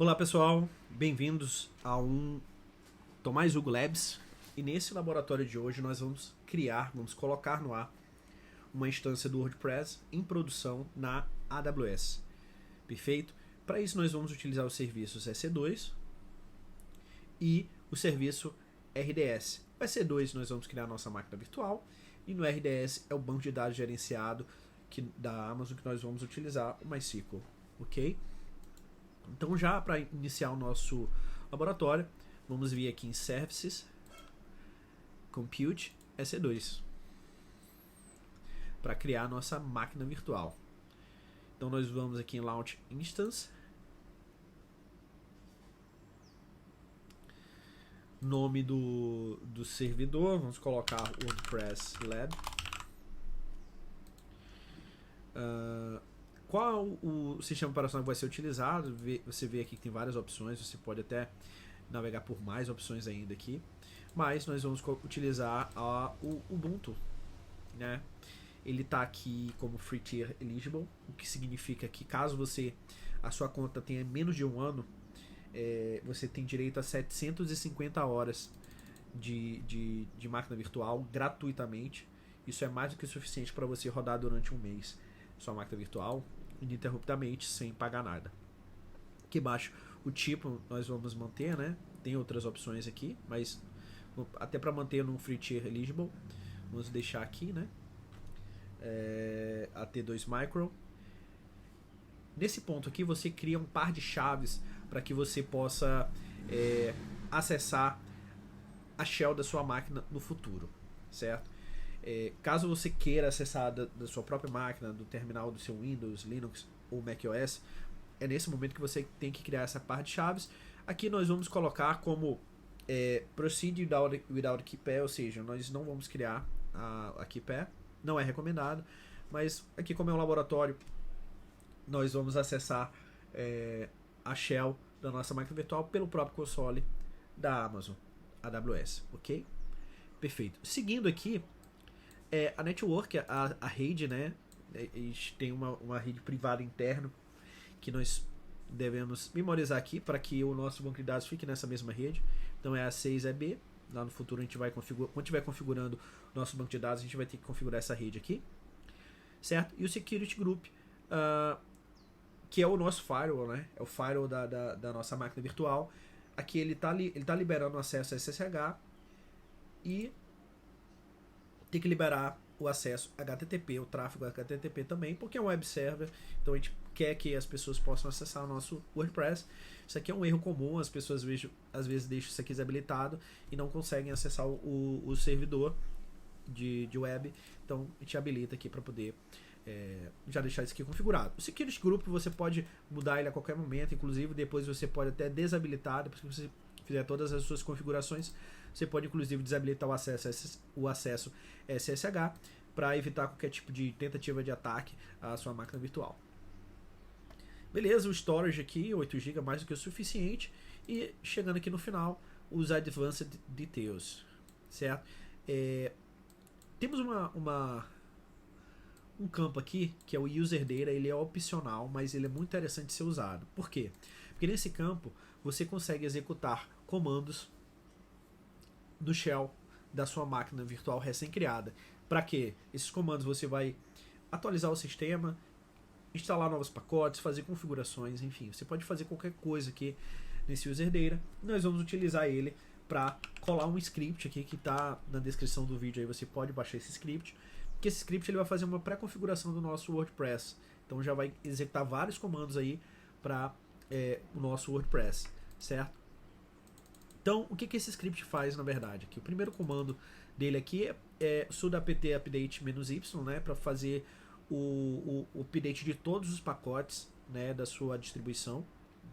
Olá pessoal, bem-vindos a Tomás Hugo Labs, e nesse laboratório de hoje nós vamos colocar no ar uma instância do WordPress em produção na AWS. Perfeito? Para isso nós vamos utilizar os serviços EC2 e o serviço RDS. O EC2 nós vamos criar a nossa máquina virtual e no RDS é o banco de dados gerenciado da Amazon que nós vamos utilizar, o MySQL, ok? Então já para iniciar o nosso laboratório, vamos vir aqui em Services, Compute, EC2, para criar a nossa máquina virtual. Então nós vamos aqui em Launch Instance, nome do servidor, vamos colocar WordPress Lab. Qual o sistema operacional que vai ser utilizado? Você vê aqui que tem várias opções, você pode até navegar por mais opções ainda aqui, mas nós vamos utilizar o Ubuntu, né? Ele está aqui como Free Tier Eligible, o que significa que caso a sua conta tenha menos de um ano, você tem direito a 750 horas de máquina virtual gratuitamente. Isso é mais do que o suficiente para você rodar durante um mês sua máquina virtual ininterruptamente, sem pagar nada. Aqui embaixo, o tipo nós vamos manter, né? Tem outras opções aqui, mas até para manter no Free Tier Eligible, vamos deixar aqui, né? AT2 Micro. Nesse ponto aqui, você cria um par de chaves para que você possa acessar a shell da sua máquina no futuro, certo? Caso você queira acessar da sua própria máquina, do terminal do seu Windows, Linux ou macOS, é nesse momento que você tem que criar essa par de chaves. Aqui nós vamos colocar como Proceed without key pair, ou seja, nós não vamos criar a key pair, não é recomendado, mas aqui como é um laboratório, nós vamos acessar a shell da nossa máquina virtual pelo próprio console da Amazon, AWS, ok? Perfeito. Seguindo aqui, a network, a rede, né? A gente tem uma rede privada interna que nós devemos memorizar aqui para que o nosso banco de dados fique nessa mesma rede. Então é a 6EB. Lá no futuro a gente vai configurar, quando estiver configurando o nosso banco de dados, a gente vai ter que configurar essa rede aqui, certo? E o Security Group, que é o nosso firewall, né? É o firewall da nossa máquina virtual. Aqui ele tá liberando acesso a SSH e tem que liberar o acesso HTTP, o tráfego HTTP também, porque é um web server, então a gente quer que as pessoas possam acessar o nosso WordPress. Isso aqui é um erro comum, as pessoas às vezes deixam isso aqui desabilitado e não conseguem acessar o servidor de web, então a gente habilita aqui para poder já deixar isso aqui configurado. O Security Group você pode mudar ele a qualquer momento, inclusive depois você pode até desabilitar, depois que você fizer todas as suas configurações, você pode inclusive desabilitar o acesso SSH para evitar qualquer tipo de tentativa de ataque à sua máquina virtual. Beleza, o storage aqui, 8 GB, mais do que o suficiente. E chegando aqui no final, os Advanced Details, certo? Temos um campo aqui, que é o User Data. Ele é opcional, mas ele é muito interessante de ser usado. Por quê? Porque nesse campo, você consegue executar comandos do shell da sua máquina virtual recém-criada. Para quê? Esses comandos você vai atualizar o sistema, instalar novos pacotes, fazer configurações, enfim, você pode fazer qualquer coisa aqui nesse User Data. Nós vamos utilizar ele para colar um script aqui que está na descrição do vídeo, aí você pode baixar esse script, que esse script ele vai fazer uma pré-configuração do nosso WordPress, então já vai executar vários comandos aí para o nosso WordPress, certo? Então, o que esse script faz, na verdade? Aqui, o primeiro comando dele aqui é sudo apt update -y, né, para fazer o update de todos os pacotes, né, da sua distribuição.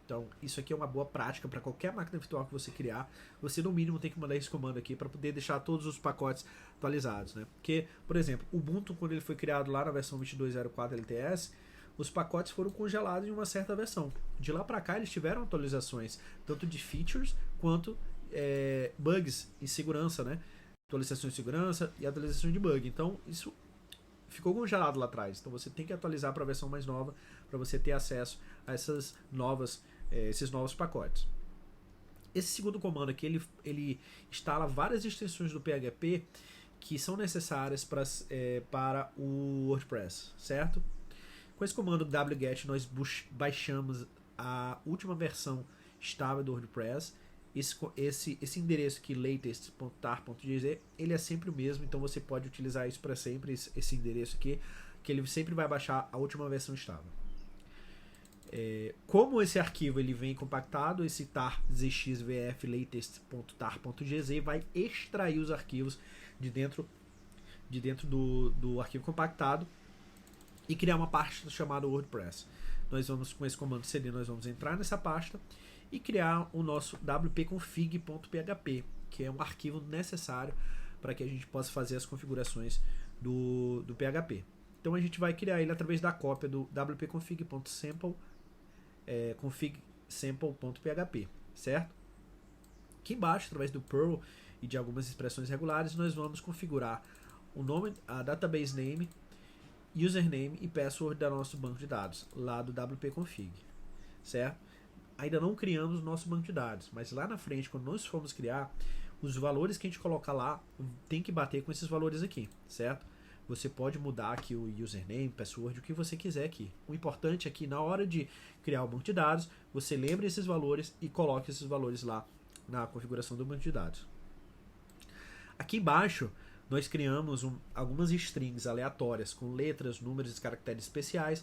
Então, isso aqui é uma boa prática para qualquer máquina virtual que você criar. Você, no mínimo, tem que mandar esse comando aqui para poder deixar todos os pacotes atualizados, né? Porque, por exemplo, o Ubuntu, quando ele foi criado lá na versão 22.04 LTS, os pacotes foram congelados em uma certa versão. De lá para cá, eles tiveram atualizações, tanto de features quanto bugs e segurança, né? Atualizações de segurança e atualizações de bug. Então, isso ficou congelado lá atrás. Então, você tem que atualizar para a versão mais nova para você ter acesso a essas novas esses novos pacotes. Esse segundo comando aqui, ele instala várias extensões do PHP que são necessárias para o WordPress, certo? Com esse comando wget nós baixamos a última versão estável do WordPress. Esse endereço aqui, latest.tar.gz, ele é sempre o mesmo, então você pode utilizar isso para sempre, esse endereço aqui, que ele sempre vai baixar a última versão estável. Como esse arquivo ele vem compactado, esse tar zxvf latest.tar.gz vai extrair os arquivos de dentro do arquivo compactado e criar uma pasta chamada WordPress. Nós vamos, com esse comando cd, nós vamos entrar nessa pasta e criar o nosso wp-config.php, que é um arquivo necessário para que a gente possa fazer as configurações do PHP. Então a gente vai criar ele através da cópia do wp-config.sample config-sample.php, certo? Aqui embaixo, através do Perl e de algumas expressões regulares, nós vamos configurar o nome, a database name, username e password do nosso banco de dados, lá do wp-config, certo? Ainda não criamos o nosso banco de dados, mas lá na frente, quando nós formos criar, os valores que a gente colocar lá tem que bater com esses valores aqui, certo? Você pode mudar aqui o username, password, o que você quiser aqui. O importante é que na hora de criar o banco de dados, você lembre esses valores e coloque esses valores lá na configuração do banco de dados. Aqui embaixo, nós criamos algumas strings aleatórias com letras, números e caracteres especiais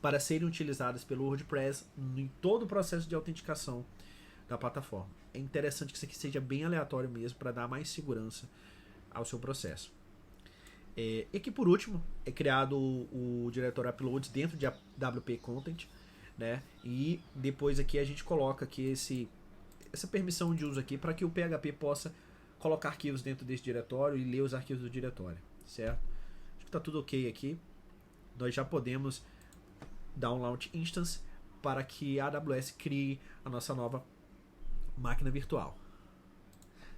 para serem utilizadas pelo WordPress em todo o processo de autenticação da plataforma. É interessante que isso aqui seja bem aleatório mesmo para dar mais segurança ao seu processo. E aqui por último é criado o diretório uploads dentro de WP Content, né? E depois aqui a gente coloca aqui essa permissão de uso aqui para que o PHP possa colocar arquivos dentro desse diretório e ler os arquivos do diretório, certo? Acho que está tudo ok aqui. Nós já podemos dar um launch instance para que a AWS crie a nossa nova máquina virtual,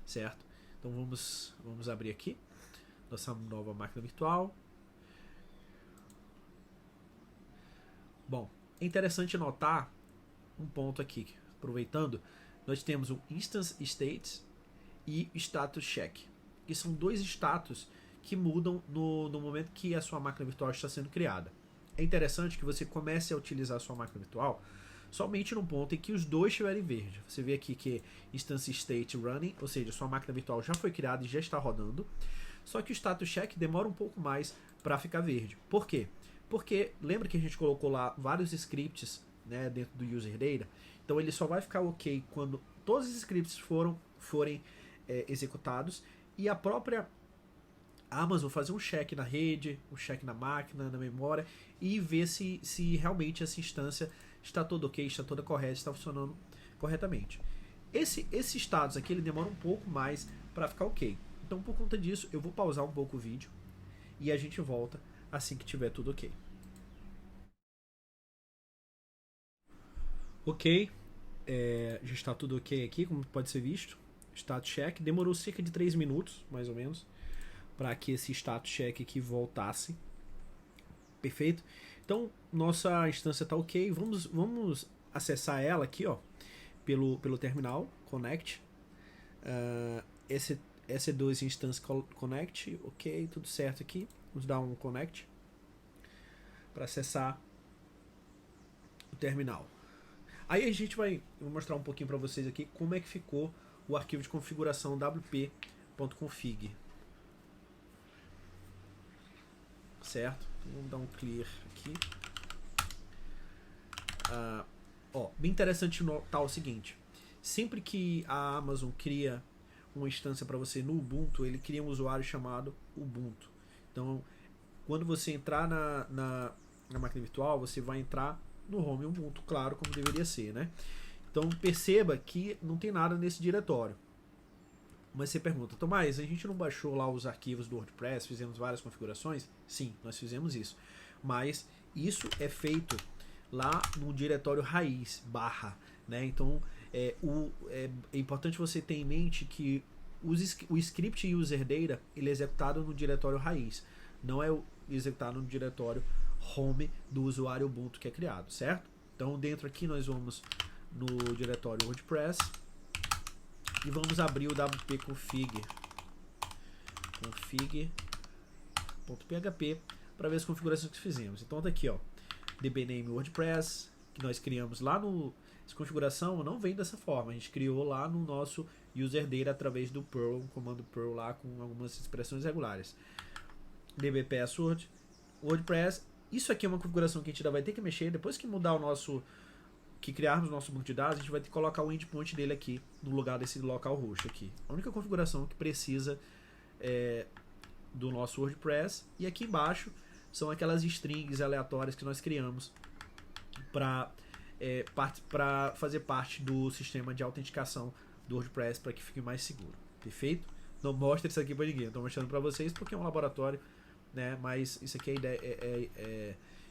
certo? Então vamos abrir aqui nossa nova máquina virtual. Bom, é interessante notar um ponto aqui, aproveitando, nós temos o instance states e status check, que são dois status que mudam no momento que a sua máquina virtual está sendo criada. É interessante que você comece a utilizar a sua máquina virtual somente no ponto em que os dois estiverem verde. Você vê aqui que instance state running, ou seja, a sua máquina virtual já foi criada e já está rodando. Só que o status check demora um pouco mais para ficar verde. Por quê? Porque lembra que a gente colocou lá vários scripts, né, dentro do user data? Então ele só vai ficar ok quando todos os scripts forem executados e a própria Amazon fazer um check na rede, um check na máquina, na memória e ver se realmente essa instância está toda ok, está toda correta, está funcionando corretamente. Esse status aqui ele demora um pouco mais para ficar ok. Então por conta disso eu vou pausar um pouco o vídeo e a gente volta assim que tiver tudo ok. Ok, já está tudo ok aqui, como pode ser visto. Status check demorou cerca de 3 minutos, mais ou menos, para que esse status check aqui voltasse. Perfeito? Então nossa instância está ok. Vamos acessar ela aqui, ó, pelo terminal connect. EC2 instance connect, ok, tudo certo aqui. Vamos dar um connect para acessar o terminal. Aí a gente vou mostrar um pouquinho para vocês aqui como é que ficou o arquivo de configuração wp.config. Certo? Então, vamos dar um clear aqui. Bem interessante notar o seguinte: sempre que a Amazon cria uma instância para você no Ubuntu, ele cria um usuário chamado Ubuntu. Então, quando você entrar na máquina virtual, você vai entrar no home Ubuntu, claro, como deveria ser, né? Então, perceba que não tem nada nesse diretório. Mas você pergunta, Tomás, a gente não baixou lá os arquivos do WordPress, fizemos várias configurações? Sim, nós fizemos isso. Mas isso é feito lá no diretório raiz, / né? Então, é importante você ter em mente que o script user data ele é executado no diretório raiz, não é executado no diretório home do usuário Ubuntu que é criado, certo? Então dentro aqui nós vamos no diretório WordPress e vamos abrir o wp config.php para ver as configurações que fizemos. Então tá aqui, ó, dbname WordPress, que nós criamos lá no... Essa configuração não vem dessa forma, a gente criou lá no nosso user data através do Perl, um comando Perl lá com algumas expressões regulares. dbpassword WordPress. Isso aqui é uma configuração que a gente ainda vai ter que mexer. Depois que mudar o nosso, que criarmos o nosso banco de dados, a gente vai ter que colocar o endpoint dele aqui no lugar desse localhost aqui. A única configuração que precisa do nosso WordPress. E aqui embaixo são aquelas strings aleatórias que nós criamos para fazer parte do sistema de autenticação do WordPress para que fique mais seguro. Perfeito? Não mostre isso aqui para ninguém. Estou mostrando para vocês porque é um laboratório, né? Mas isso aqui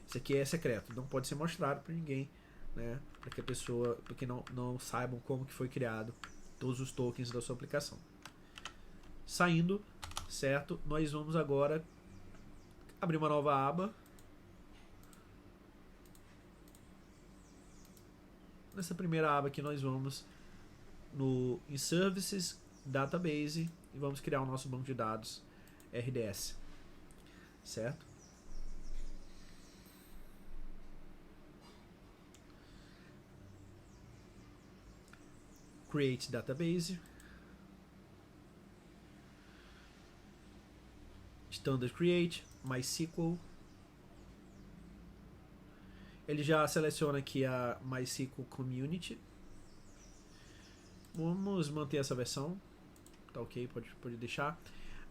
isso aqui é secreto. Não pode ser mostrado para ninguém, né? Para que a pessoa, porque não saibam como que foi criado todos os tokens da sua aplicação. Saindo, certo? Nós vamos agora abrir uma nova aba. Nessa primeira aba aqui nós vamos em Services, Database e vamos criar o nosso banco de dados RDS, certo? Create Database, Standard Create, MySQL. Ele já seleciona aqui a MySQL Community. Vamos manter essa versão. Tá ok, pode deixar.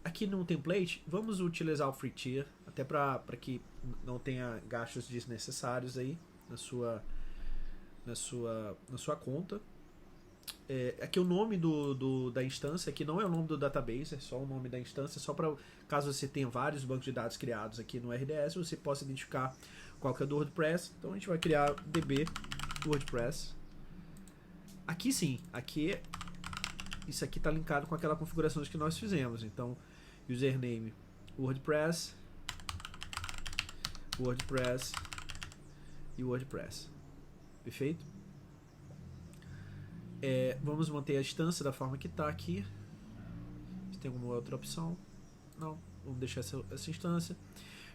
Aqui no template, vamos utilizar o free tier, até para que não tenha gastos desnecessários aí na sua conta. Aqui o nome da instância, aqui não é o nome do database, é só o nome da instância, só para caso você tenha vários bancos de dados criados aqui no RDS, você possa identificar qual que é do WordPress. Então a gente vai criar db WordPress. Aqui sim, isso aqui está linkado com aquela configuração que nós fizemos. Então, username WordPress e WordPress. Perfeito? Vamos manter a instância da forma que está aqui. Se tem alguma outra opção? Não. Vamos deixar essa instância.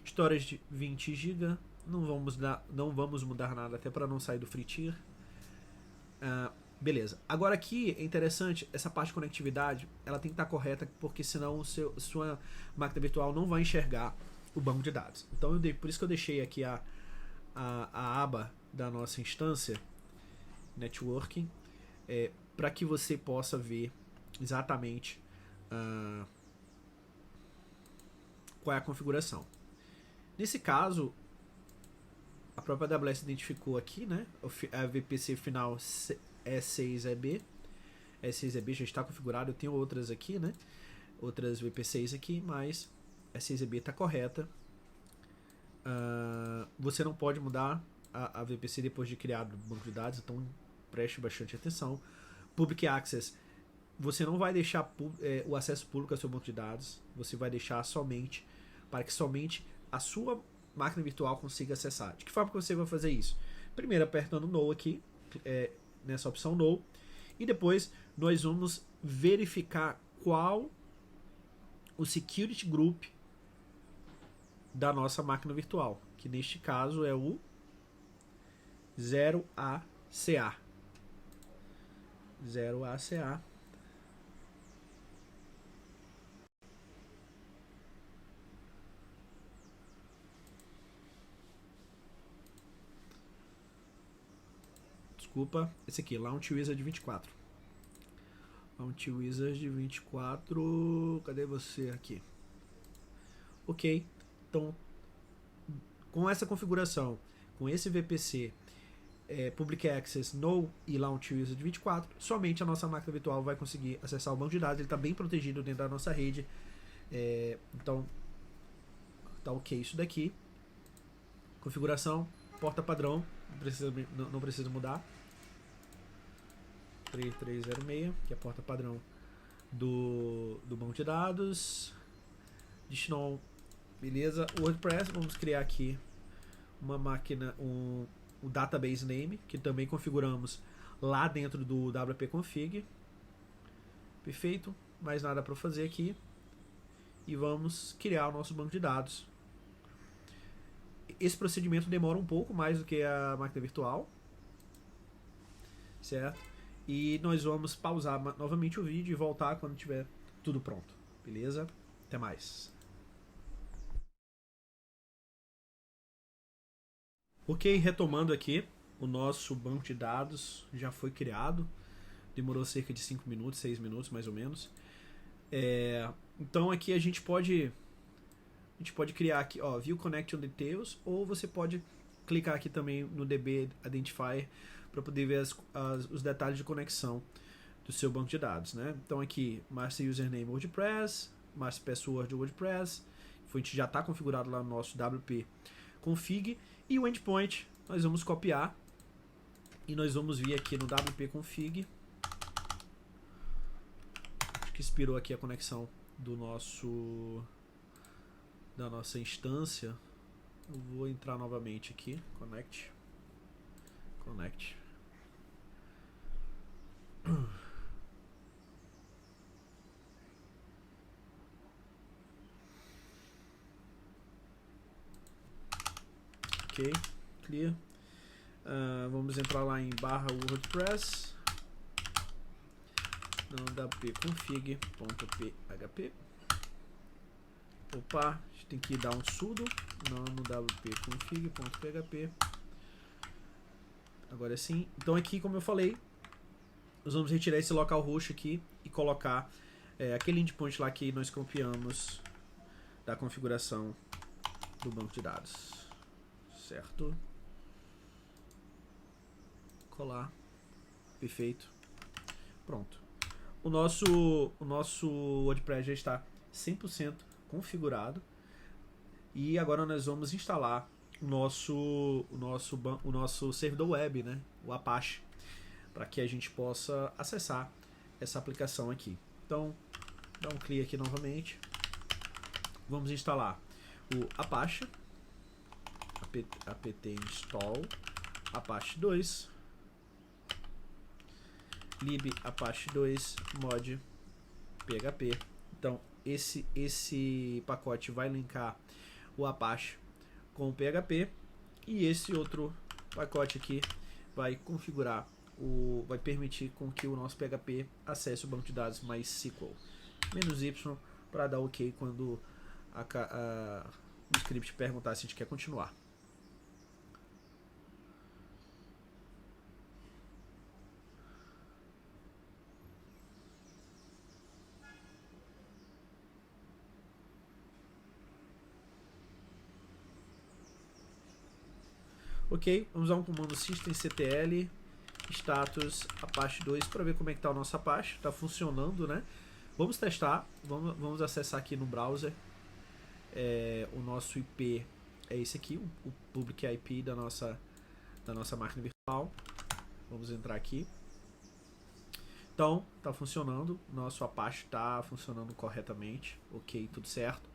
Storage de 20 GB. Não vamos mudar nada, até para não sair do free tier. Beleza. Agora aqui é interessante, essa parte de conectividade, ela tem que estar correta, porque senão sua máquina virtual não vai enxergar o banco de dados. Então por isso que eu deixei aqui a aba da nossa instância, Networking, para que você possa ver exatamente qual é a configuração. Nesse caso, a própria AWS identificou aqui, né? A VPC final E6EB. E6EB já está configurado. Eu tenho outras aqui, né? Outras VPCs aqui, mas E6EB está correta. Você não pode mudar a VPC depois de criado o banco de dados, então preste bastante atenção. Public Access, você não vai deixar o acesso público ao seu banco de dados, você vai deixar somente para que somente a sua máquina virtual consiga acessar. De que forma que você vai fazer isso? Primeiro apertando No aqui, nessa opção No, e depois nós vamos verificar qual o security group da nossa máquina virtual, que neste caso é o 0ACA. 0ACA. Desculpa, esse aqui, Launch Wizard 24. Launch Wizard 24. Cadê você aqui? Ok. Então, com essa configuração, com esse VPC, Public Access, No e Launch Wizard 24, somente a nossa máquina virtual vai conseguir acessar o banco de dados. Ele está bem protegido dentro da nossa rede. Então, tá ok isso daqui. Configuração, porta padrão, não precisa mudar. 3306, que é a porta padrão do banco de dados. Additional, beleza. WordPress, vamos criar aqui uma máquina, o database name, que também configuramos lá dentro do wp-config. Perfeito, mais nada para fazer aqui. E vamos criar o nosso banco de dados. Esse procedimento demora um pouco mais do que a máquina virtual, certo? E nós vamos pausar novamente o vídeo e voltar quando tiver tudo pronto, beleza? Até mais. Ok, retomando aqui, o nosso banco de dados já foi criado. Demorou cerca de 5 minutos, 6 minutos mais ou menos. Então aqui a gente pode criar aqui, ó, View Connection Details, ou você pode clicar aqui também no DB Identifier para poder ver os detalhes de conexão do seu banco de dados, né? Então aqui, Master Username WordPress, Master Password WordPress, a gente já está configurado lá no nosso WP config, e o endpoint nós vamos copiar e nós vamos vir aqui no WP config. Acho que expirou aqui a conexão da nossa instância. Eu vou entrar novamente aqui, connect. Ok, clear. Vamos entrar lá em /WordPress no wp-config.php. Opa, a gente tem que dar um sudo no wp-config.php. Agora sim. Então aqui, como eu falei, nós vamos retirar esse localhost aqui e colocar aquele endpoint lá que nós copiamos da configuração do banco de dados. Certo? Colar. Perfeito. Pronto. O nosso WordPress já está 100% configurado. E agora nós vamos instalar o nosso servidor web, né? O Apache, para que a gente possa acessar essa aplicação aqui. Então, dá um clique aqui novamente. Vamos instalar o Apache, apt install Apache 2, lib Apache 2 mod php. Então, esse pacote vai linkar o Apache com o PHP, e esse outro pacote aqui vai configurar vai permitir com que o nosso PHP acesse o banco de dados MySQL -y para dar OK quando o script perguntar se a gente quer continuar. Ok, vamos dar um comando systemctl status Apache 2 para ver como é que está o nosso Apache. Está funcionando, né? Vamos testar, vamos acessar aqui no browser. O nosso IP é esse aqui, o public IP da nossa máquina virtual. Vamos entrar aqui. Então, está funcionando, nosso Apache está funcionando corretamente, ok, tudo certo.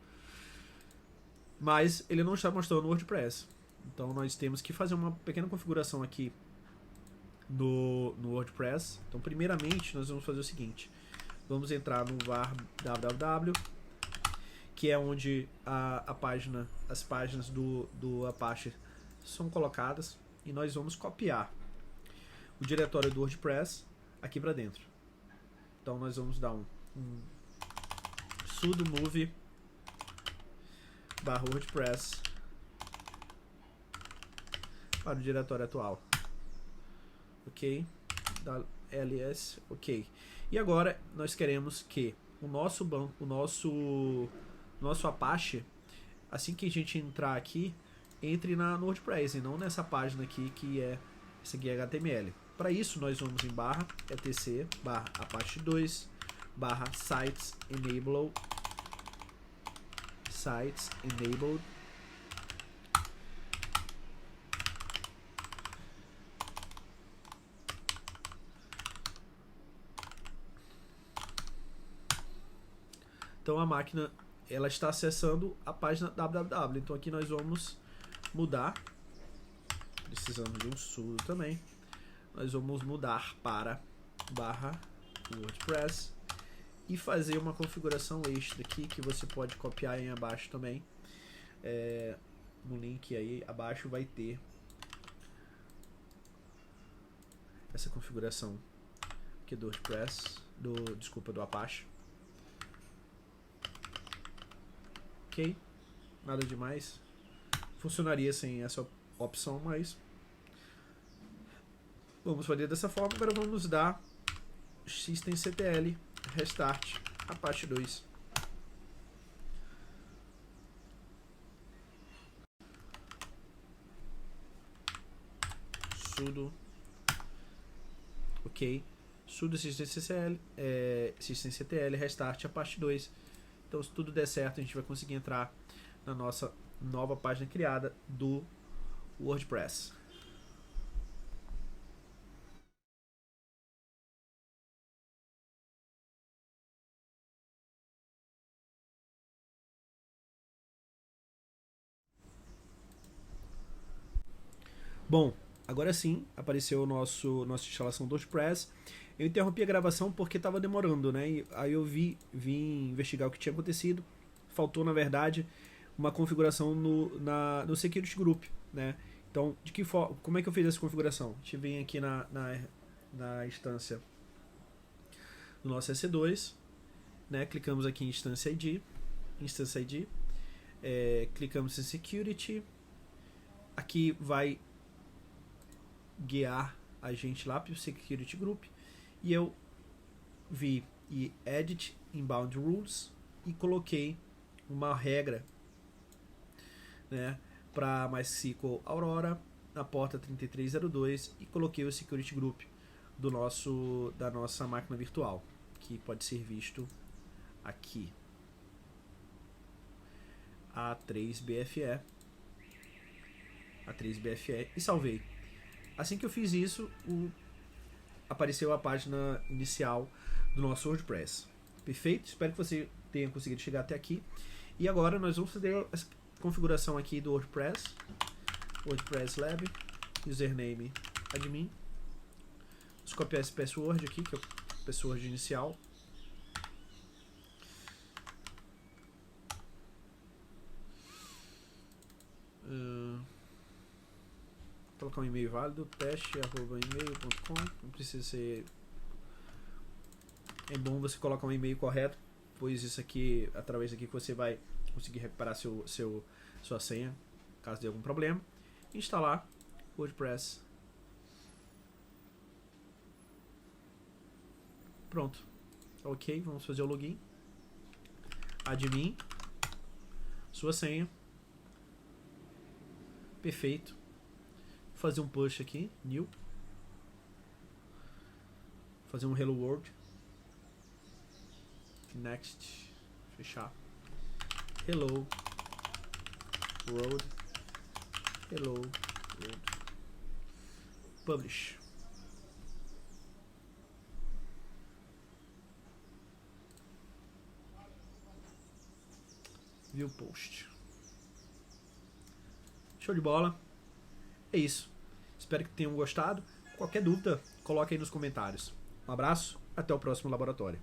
Mas ele não está mostrando no WordPress. Então nós temos que fazer uma pequena configuração aqui no WordPress. Então primeiramente nós vamos fazer o seguinte: vamos entrar no var www, que é onde as páginas do Apache são colocadas, e nós vamos copiar o diretório do WordPress aqui para dentro. Então nós vamos dar um sudo move /WordPress para o diretório atual. Ok, da ls, ok. E agora nós queremos que o nosso Apache, assim que a gente entrar aqui, entre no WordPress e não nessa página aqui que é esse aqui é HTML. Para isso nós vamos em etc /apache 2 /sites enabled Então a máquina ela está acessando a página www. Então aqui nós vamos mudar de precisamos de um sudo também. Nós vamos mudar para /WordPress e fazer uma configuração extra aqui que você pode copiar aí abaixo também. No link aí abaixo vai ter essa configuração aqui do WordPress, do Apache. Ok, nada demais. Funcionaria sem essa opção, mas vamos fazer dessa forma. Agora vamos dar systemctl restart Apache 2. Sudo ok, sudo systemctl restart Apache 2. Então, se tudo der certo, a gente vai conseguir entrar na nossa nova página criada do WordPress. Bom, agora sim, apareceu nossa instalação do WordPress. Eu interrompi a gravação porque estava demorando, né? E aí eu vim investigar o que tinha acontecido. Faltou, na verdade, uma configuração no Security Group, né? Então, como é que eu fiz essa configuração? A gente vem aqui na instância do nosso EC2, né? Clicamos aqui em Instance ID, clicamos em Security. Aqui vai guiar a gente lá para o Security Group, e eu vi e Edit Inbound Rules e coloquei uma regra, né, para MySQL Aurora na porta 3302 e coloquei o Security Group da nossa máquina virtual, que pode ser visto aqui, A3BFE, e salvei. Assim que eu fiz isso, apareceu a página inicial do nosso WordPress. Perfeito? Espero que você tenha conseguido chegar até aqui. E agora nós vamos fazer essa configuração aqui do WordPress. WordPress Lab, username admin. Vamos copiar esse password aqui, que é o password inicial. Colocar um e-mail válido, teste@email.com. Não precisa ser. É bom você colocar um e-mail correto, pois isso aqui, através daqui que você vai conseguir recuperar sua senha, caso dê algum problema. Instalar WordPress. Pronto. Ok, vamos fazer o login. Admin. Sua senha. Perfeito. Vou fazer um push aqui, new. Fazer um hello world. Next. Fechar. Hello world. Hello world. Publish. View post. Show de bola. É isso. Espero que tenham gostado. Qualquer dúvida, coloque aí nos comentários. Um abraço, até o próximo laboratório.